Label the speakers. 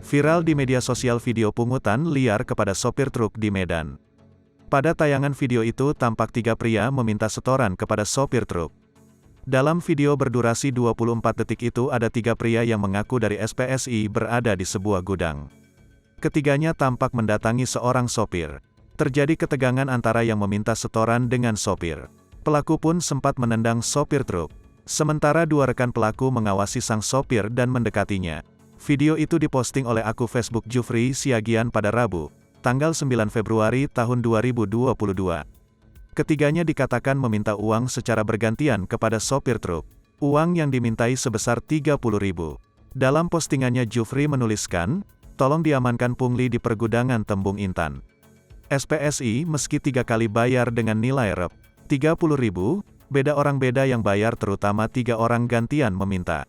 Speaker 1: Viral di media sosial video pungutan liar kepada sopir truk di Medan. Pada tayangan video itu tampak 3 pria meminta setoran kepada sopir truk. Dalam video berdurasi 24 detik itu ada 3 pria yang mengaku dari SPSI berada di sebuah gudang. Ketiganya tampak mendatangi seorang sopir. Terjadi ketegangan antara yang meminta setoran dengan sopir. Pelaku pun sempat menendang sopir truk. Sementara 2 rekan pelaku mengawasi sang sopir dan mendekatinya. Video itu diposting oleh akun Facebook Jufri Siagian pada Rabu, tanggal 9 Februari tahun 2022. Ketiganya dikatakan meminta uang secara bergantian kepada sopir truk. Uang yang dimintai sebesar 30.000. Dalam postingannya Jufri menuliskan, "Tolong diamankan pungli di pergudangan Tembung Intan. SPSI meski 3 kali bayar dengan nilai Rp. 30.000, beda orang beda yang bayar terutama 3 orang gantian meminta."